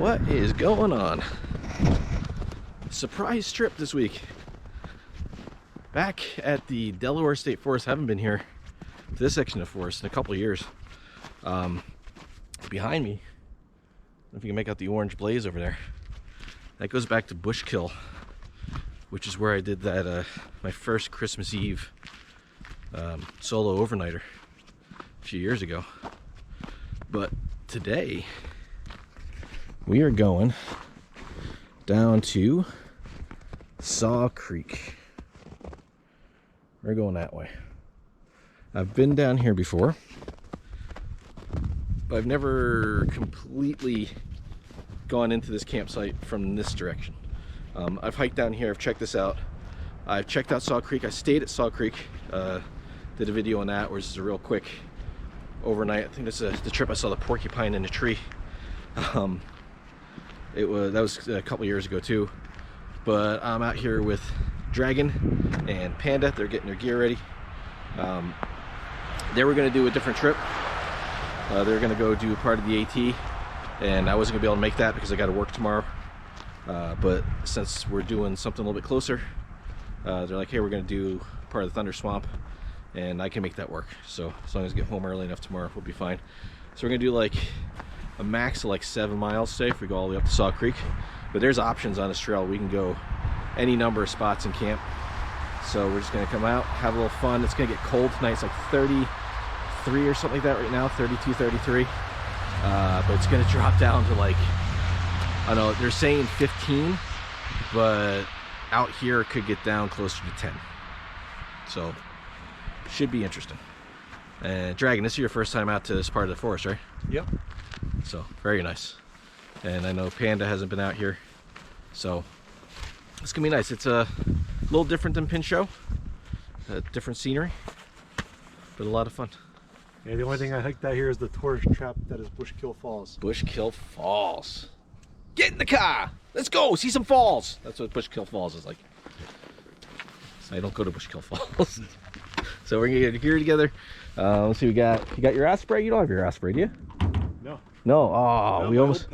What is going on? Surprise trip this week. Back at the Delaware State Forest. Haven't been here to this section of forest in a couple of years. Behind me, I don't know if you can make out the orange blaze over there. That goes back to Bushkill, which is where I did that my first Christmas Eve solo overnighter a few years ago. But today we are going down to Saw Creek. We're going that way. I've been down here before, but I've never completely gone into this campsite from this direction. I've hiked down here, I've checked this out. I've checked out Saw Creek. I stayed at Saw Creek, did a video on that, where this is a real quick overnight. I think this is the trip I saw the porcupine in a tree. That was a couple years ago too. But I'm out here with Dragon and Panda. They're getting their gear ready. They were going to do a different trip. They were going to go do part of the AT, and I wasn't going to be able to make that because I got to work tomorrow. But since we're doing something a little bit closer, they're like, hey, we're going to do part of the Thunder Swamp, and I can make that work. So as long as I get home early enough tomorrow, we'll be fine. So we're going to do like a max of like 7 miles today if we go all the way up to Saw Creek. But there's options on this trail. We can go any number of spots in camp. So we're just going to come out, have a little fun. It's going to get cold tonight. It's like 33 or something like that right now, 32, 33. But it's going to drop down to like, I don't know, they're saying 15, but out here it could get down closer to 10. So should be interesting. And Dragon, this is your first time out to this part of the forest, right? Yep. So very nice. And I know Panda hasn't been out here, so it's gonna be nice. It's a little different than Pin Show, different scenery, but a lot of fun. Yeah, the only thing I hiked out here is the tourist trap that is Bushkill Falls. Bushkill Falls. Get in the car. Let's go see some falls. That's what Bushkill Falls is like. So I don't go to Bushkill Falls. So we're gonna get gear together. Let's see. We got. You got your osprey? You don't have your osprey, do you? No. No. Oh, we almost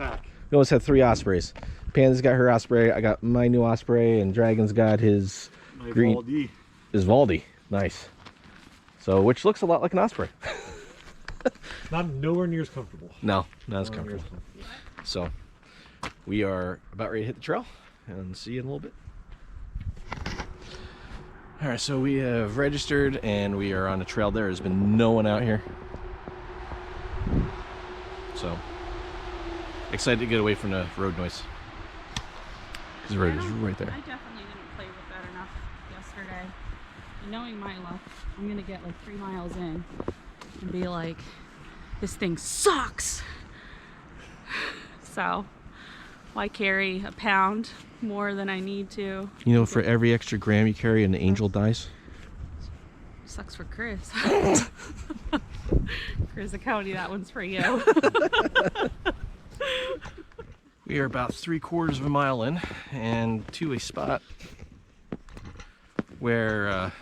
had 3 ospreys. Panda's got her osprey. I got my new osprey, and Dragon's got his green. Valdi. His Valdi. Nice. So, which looks a lot like an osprey. Not nowhere near as comfortable. No, not as comfortable. So, we are about ready to hit the trail, and see you in a little bit. All right, so we have registered, and we are on the trail. There has been no one out here. So, excited to get away from the road noise. Because the road is right there. I definitely didn't play with that enough yesterday. And knowing my luck, I'm going to get like 3 miles in and be like, this thing sucks. So, why carry a pound more than I need to? You know, for every extra gram you carry, an angel dies. Sucks for Chris. Chris County, that one's for you. We are about 3/4 of a mile in, and to a spot where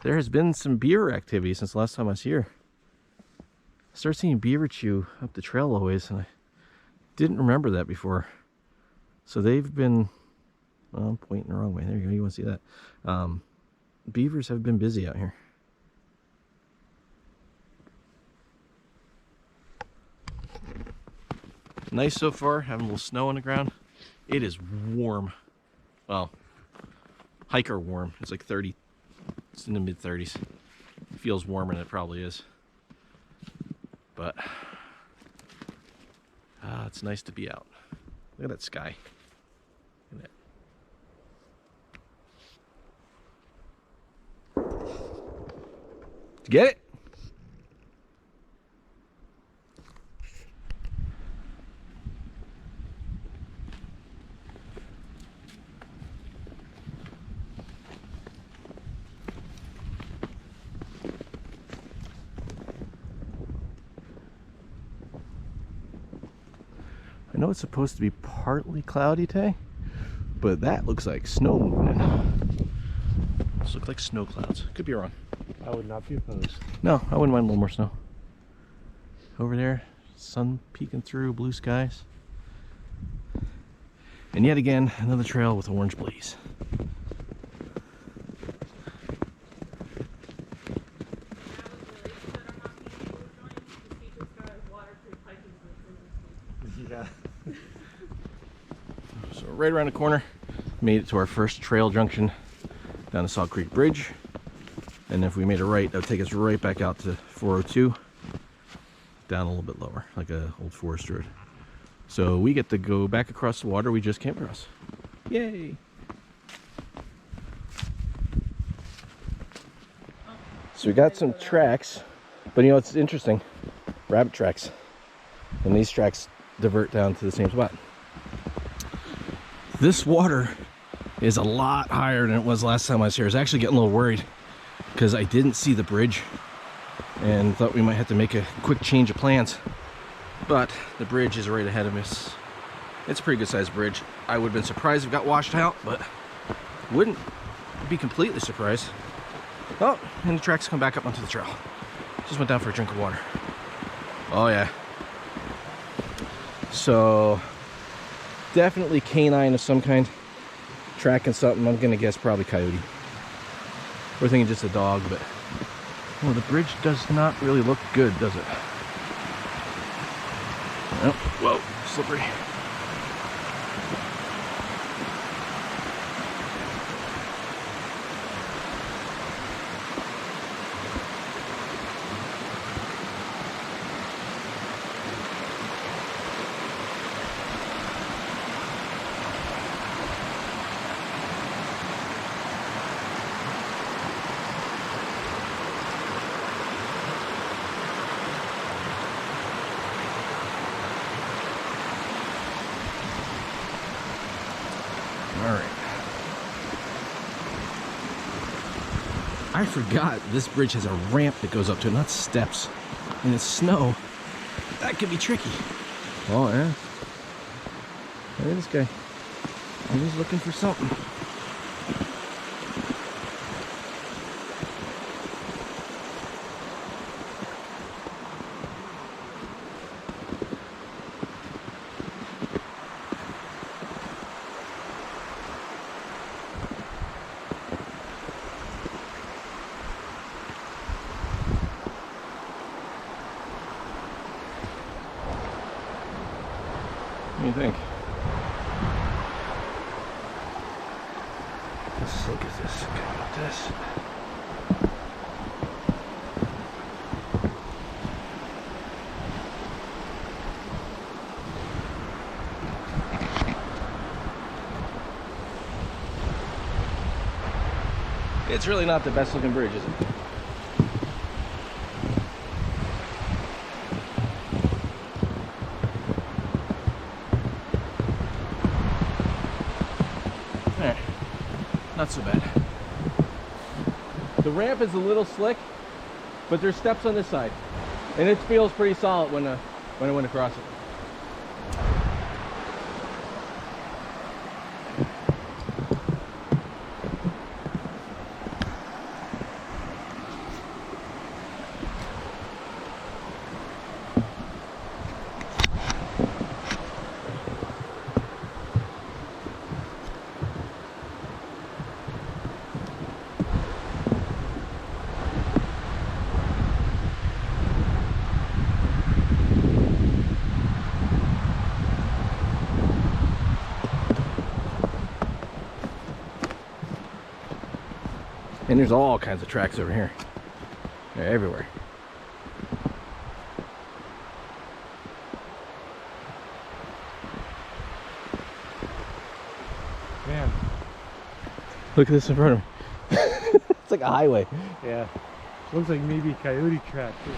there has been some beaver activity since the last time I was here. I started seeing beaver chew up the trail always, and I didn't remember that before. So they've been, well, I'm pointing the wrong way. There you go. You want to see that? Beavers have been busy out here. Nice so far, having a little snow on the ground. It is warm. Well, hiker warm. It's like 30, it's in the mid 30s. It feels warmer than it probably is. But, it's nice to be out. Look at that sky. Look at that. Did you get it? I know it's supposed to be partly cloudy today, but that looks like snow moving. Those look like snow clouds. Could be wrong. I would not be opposed. No, I wouldn't mind a little more snow. Over there, sun peeking through, blue skies. And yet again, another trail with orange blaze. Yeah. So right around the corner, made it to our first trail junction down the Salt Creek Bridge. And if we made a right, that would take us right back out to 402, down a little bit lower, like a old forest road. So we get to go back across the water we just came across. Yay! So we got some tracks, but you know it's interesting, rabbit tracks, and these tracks divert down to the same spot. This water is a lot higher than it was last time I was here. I was actually getting a little worried because I didn't see the bridge and thought we might have to make a quick change of plans. But the bridge is right ahead of us. It's a pretty good sized bridge. I would have been surprised if it got washed out, but wouldn't be completely surprised. Oh, and the tracks come back up onto the trail. Just went down for a drink of water. Oh yeah. So definitely canine of some kind. Tracking something, I'm gonna guess probably coyote. We're thinking just a dog, but well, the bridge does not really look good, does it? Oh, whoa, slippery. All right. I forgot this bridge has a ramp that goes up to it, not steps. And it's snow. That could be tricky. Oh, yeah. Look at this guy. He's looking for something. What do you think? Let's look at this. Okay, about this. It's really not the best looking bridge, is it? Not so bad. The ramp is a little slick, but there's steps on this side, and it feels pretty solid when I went across it. And there's all kinds of tracks over here. They're everywhere. Man. Look at this in front of me. It's like a highway. Yeah. Looks like maybe coyote track too.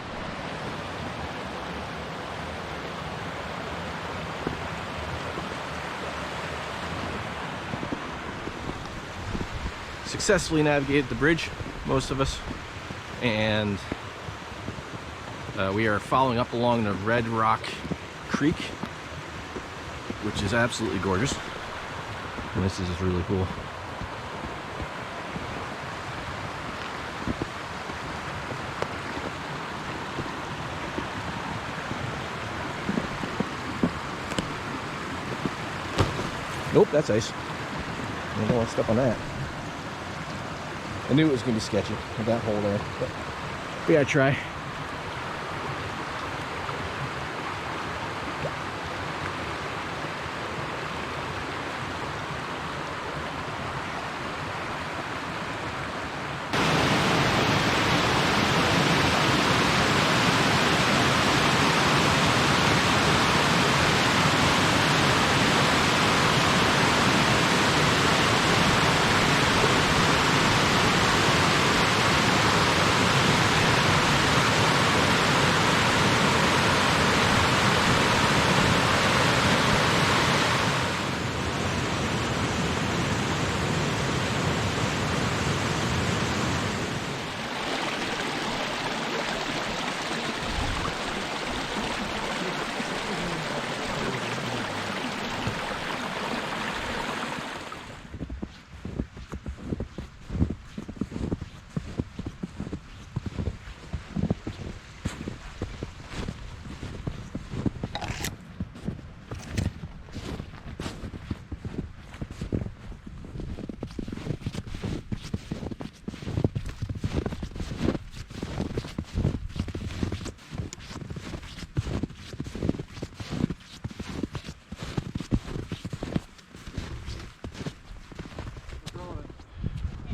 Successfully navigated the bridge, most of us, and we are following up along the Red Rock Creek, which is absolutely gorgeous, and this is really cool. Nope, that's ice. I don't want to step on that. I knew it was going to be sketchy with that hole there, but we gotta try.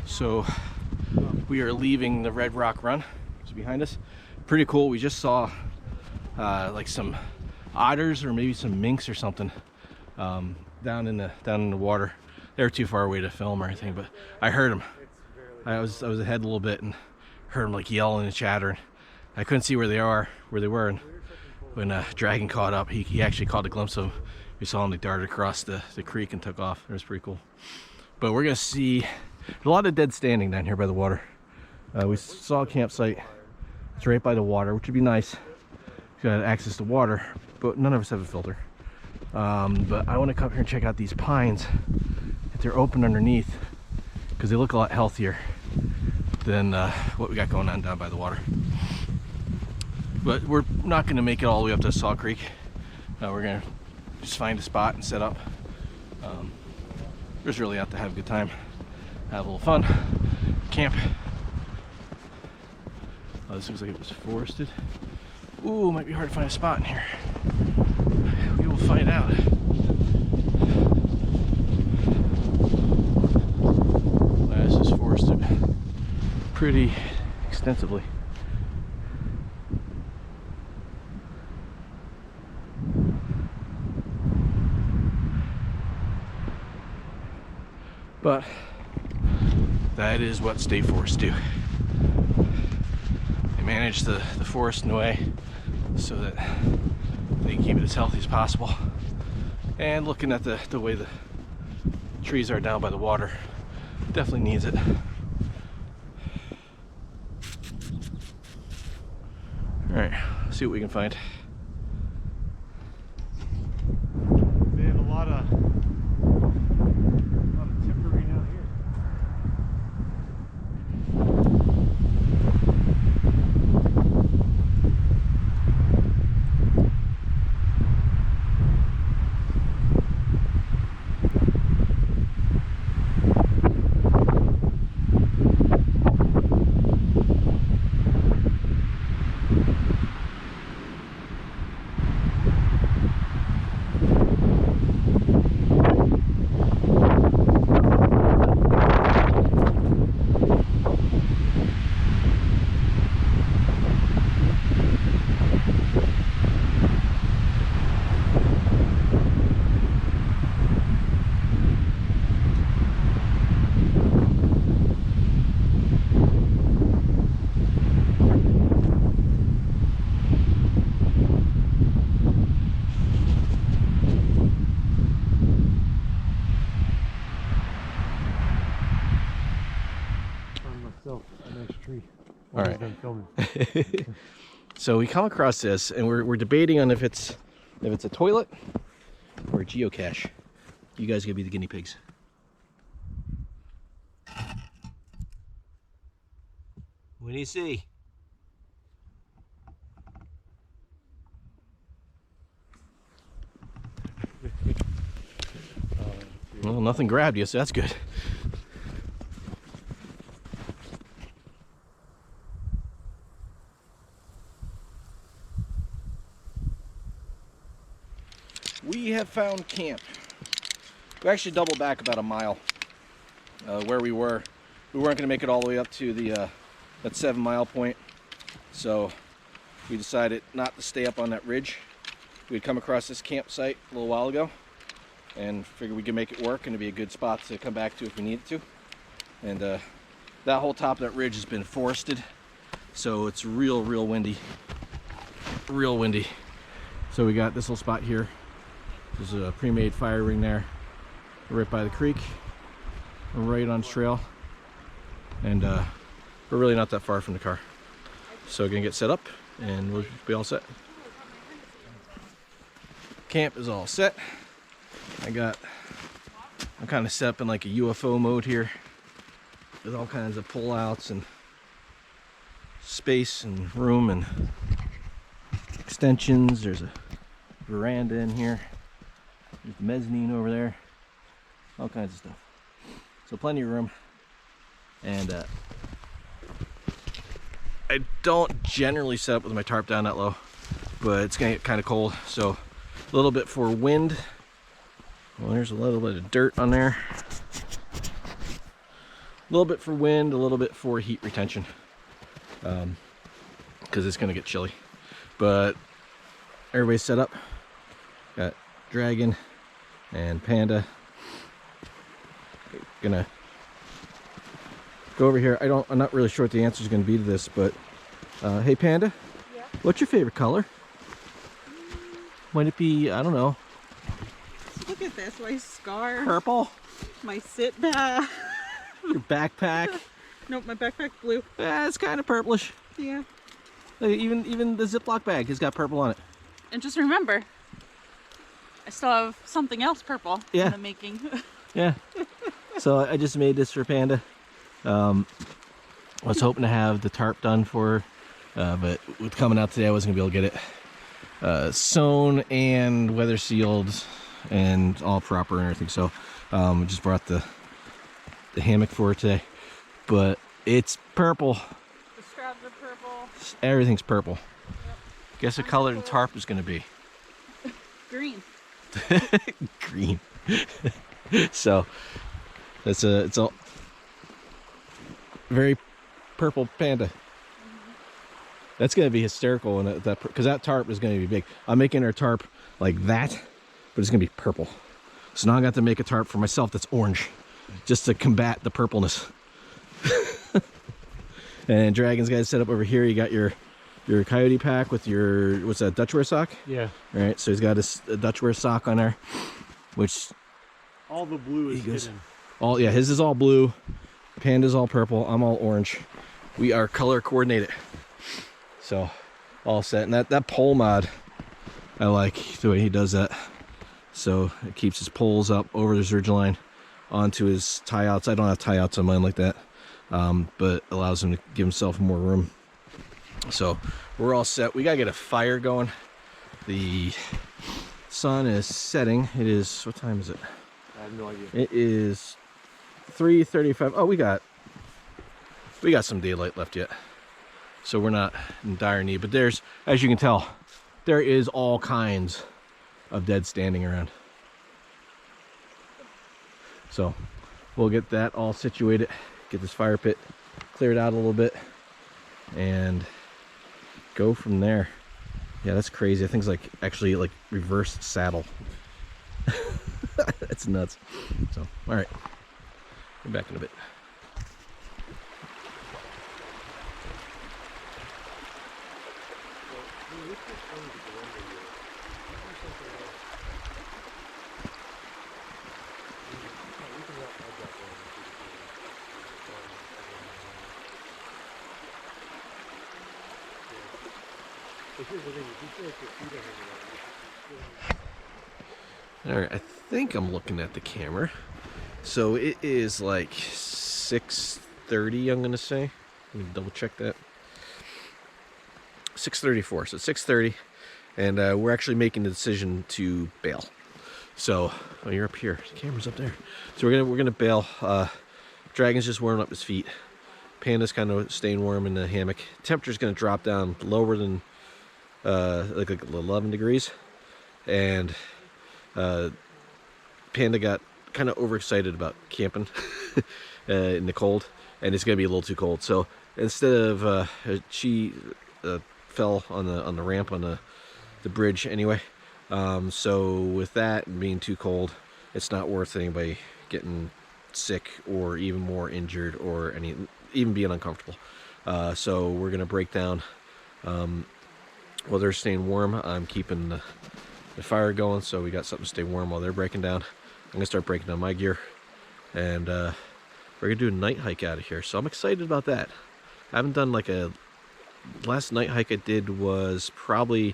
So we are leaving the Red Rock Run, which is behind us. Pretty cool. We just saw like some otters or maybe some minks or something down in the water. They were too far away to film or anything, but I heard them. I was ahead a little bit and heard them like yelling and chattering. I couldn't see where they were, and when Dragon caught up, he actually caught a glimpse of them. We saw him, they darted across the creek and took off. It was pretty cool. But we're gonna see a lot of dead standing down here by the water. We saw a campsite. It's right by the water, which would be nice. Got access to water, but none of us have a filter. But I want to come here and check out these pines. If they're open underneath, because they look a lot healthier than what we got going on down by the water. But we're not going to make it all the way up to Saw Creek. We're going to just find a spot and set up. We're just really out to have a good time, have a little fun, camp. This looks like it was forested. Ooh, might be hard to find a spot in here. We will find out. This is forested pretty extensively. But that is what state forests do. They manage the forest in a way so that they can keep it as healthy as possible. And looking at the way the trees are down by the water, definitely needs it. All right, see what we can find. They have a lot of timber out here. All right. So we come across this, and we're debating on if it's a toilet or a geocache. You guys gonna be the guinea pigs. What do you see? nothing grabbed you, so that's good. We have found camp. We actually doubled back about a mile where we were. We weren't going to make it all the way up to the that 7 mile point, so we decided not to stay up on that ridge. We had come across this campsite a little while ago and figured we could make it work and it'd be a good spot to come back to if we needed to. And that whole top of that ridge has been forested, so it's real windy. Real windy. So we got this little spot here. There's a pre-made fire ring there, right by the creek. We're right on the trail, and we're really not that far from the car. So we're gonna get set up and we'll be all set. Camp is all set. I'm kind of set up in like a UFO mode here with all kinds of pull-outs and space and room and extensions. There's a veranda in here. There's the mezzanine over there. All kinds of stuff. So plenty of room. And I don't generally set up with my tarp down that low, but it's gonna get kind of cold. So a little bit for wind. Well, there's a little bit of dirt on there. A little bit for wind, a little bit for heat retention, because it's gonna get chilly. But everybody's set up. Got Dragon and Panda. Gonna go over here. I'm not really sure what the answer is gonna be to this, but hey Panda, Yeah. What's your favorite color? Might it be, I don't know, Look at this, my scarf, purple? my sit bag. Your backpack? Nope, my backpack's blue. Yeah, it's kind of purplish. Yeah. Even the Ziploc bag has got purple on it. And just remember, I still have something else purple Yeah. in the making. Yeah. So I just made this for Panda. I was hoping to have the tarp done for her, but with coming out today, I wasn't gonna be able to get it sewn and weather sealed and all proper and everything. So just brought the hammock for her today. But it's purple. The straps are purple. Everything's purple. Yep. Guess what color the tarp is gonna be? Green. Green. So it's a very purple Panda. That's gonna be hysterical, and that because that tarp is gonna be big. I'm making our tarp like that, but it's gonna be purple. So now I got to make a tarp for myself that's orange, just to combat the purpleness. And Dragon's got it set up over here. You got your coyote pack with your, what's that, Dutch wear sock? Yeah. All right, so he's got a Dutch wear sock on there, which All the blue is he goes, hidden. all, yeah, his is all blue, Panda's all purple, I'm all orange. We are color coordinated. So all set. And that pole mod, I like the way he does that. So it keeps his poles up over his ridge line onto his tie outs. I don't have tie outs on mine like that, but allows him to give himself more room. So we're all set. We gotta get a fire going. The sun is setting. It is, what time is it? I have no idea. It is 3:35. Oh, we got some daylight left yet, so we're not in dire need. But there's, as you can tell, there is all kinds of dead standing around. So we'll get that all situated, get this fire pit cleared out a little bit, and go from there. Yeah, that's crazy. I think it's like actually like reverse saddle. That's nuts. So, all right, we're back in a bit. All right, I think I'm looking at the camera. So it is like 6:30, I'm gonna say. Let me double check that. 6:34, so 6:30, and we're actually making the decision to bail. So, oh, you're up here. The camera's up there. So we're gonna bail. Dragon's just warming up his feet. Panda's kind of staying warm in the hammock. Temperature's gonna drop down lower than like 11 degrees, and Panda got kind of overexcited about camping in the cold, and it's gonna be a little too cold. So instead of she fell on the ramp on the bridge anyway. So with that being too cold, it's not worth anybody getting sick or even more injured or even being uncomfortable. So we're gonna break down. While they're staying warm, I'm keeping the fire going, so we got something to stay warm while they're breaking down. I'm gonna start breaking down my gear, and we're gonna do a night hike out of here. So I'm excited about that. I haven't done like last night hike I did was probably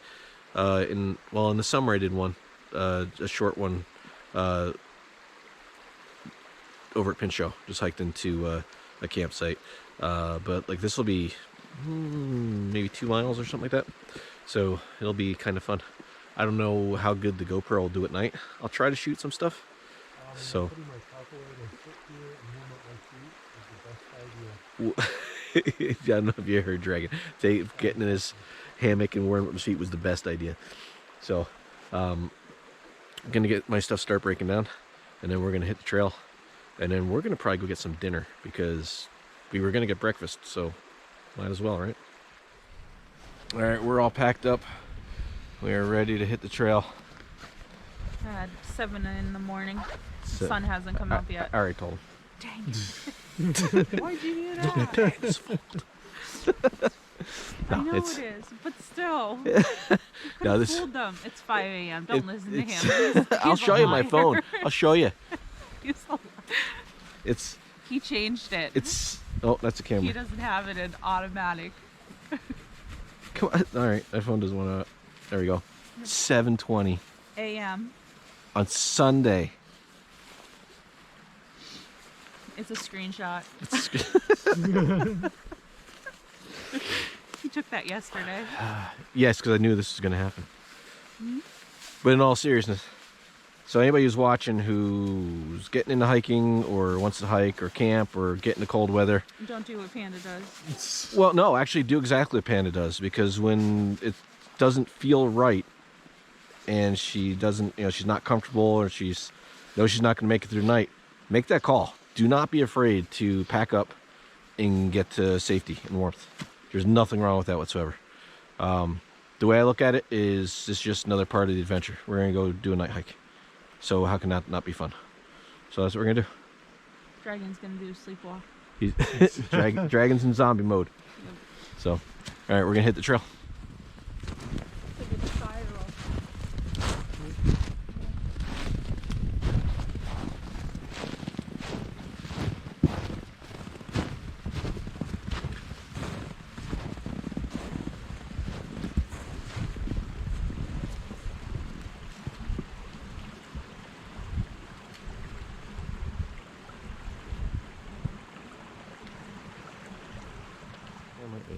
in the summer I did one, a short one over at Pinchot. Just hiked into a campsite, but like this will be maybe 2 miles or something like that. So it'll be kind of fun. I don't know how good the GoPro will do at night. I'll try to shoot some stuff. So I don't know if you heard Dragon. Getting in his hammock and warming up his feet was the best idea. So I'm gonna get my stuff, start breaking down, and then we're gonna hit the trail, and then we're gonna probably go get some dinner because we were gonna get breakfast, so might as well, right? All right, we're all packed up. We are ready to hit the trail. At 7 in the morning. The sun hasn't come up yet. I already told him. Dang it. Why'd you do that? It's fault. I know it is, but still. No, this. Fooled them. It's 5 a.m. Don't listen to him. I'll show you my phone. I'll show you. It's. He changed it. It's. Oh, that's a camera. He doesn't have it in automatic. Come on. All right, my phone doesn't want to. There we go. 7:20 a.m. on Sunday. It's a screenshot. He took that yesterday. Yes, because I knew this was going to happen. But in all seriousness, so anybody who's watching who's getting into hiking or wants to hike or camp or get into cold weather, Don't do what Panda does. well, no, actually do exactly what Panda does, because when it doesn't feel right and she doesn't, she's not comfortable, or she's knows she's not going to make it through the night, make that call. Do not be afraid to pack up and get to safety and warmth. There's nothing wrong with that whatsoever. The way I look at it is it's just another part of the adventure. We're going to go do a night hike. So how can that not be fun? So that's what we're going to do. Dragon's gonna do a sleepwalk. He's Dragon's in zombie mode. Yep. So, all right, we're going to hit the trail.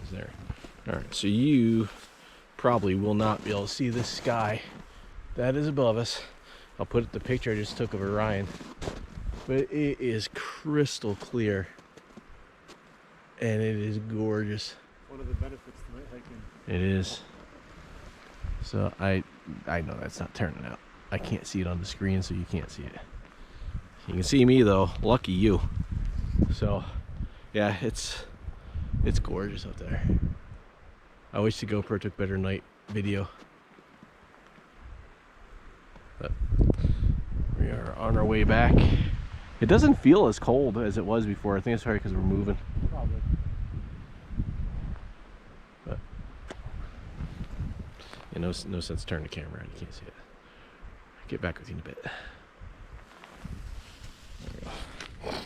Is there. All right, so you probably will not be able to see this sky that is above us. I'll put the picture I just took of Orion, but it is crystal clear and it is gorgeous. One of the benefits to night hiking. It is. So I know that's not turning out. I can't see it on the screen, so you can't see it. You can see me though. Lucky you. So yeah, it's gorgeous out there. I wish the GoPro took better night video. But we are on our way back. It doesn't feel as cold as it was before. I think it's probably because we're moving. Probably. But no sense turning the camera on. You can't see it. Get back with you in a bit. There we go.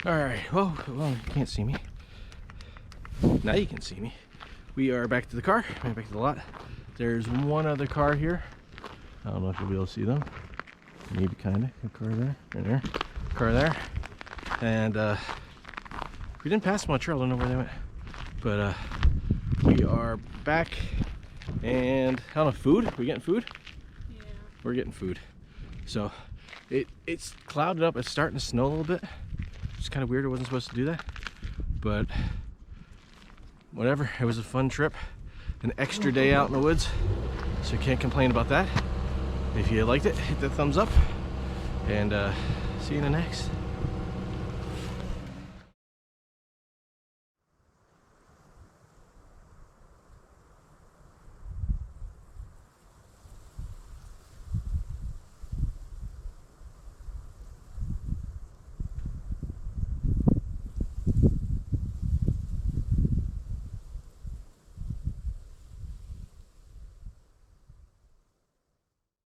Alright, well, you can't see me. Now you can see me. We are back to the car, back to the lot. There's one other car here. I don't know if you'll be able to see them. Maybe kinda. A car there, right there. Car there. And we didn't pass them on trail, I don't know where they went. But we are back, and I don't know, food? Are we getting food? Yeah. we're getting food. So it's clouded up. It's starting to snow a little bit. It's kind of weird. It wasn't supposed to do that, but whatever. It was a fun trip, an extra day out in the woods, so you can't complain about that. If you liked it, hit the thumbs up, and see you in the next.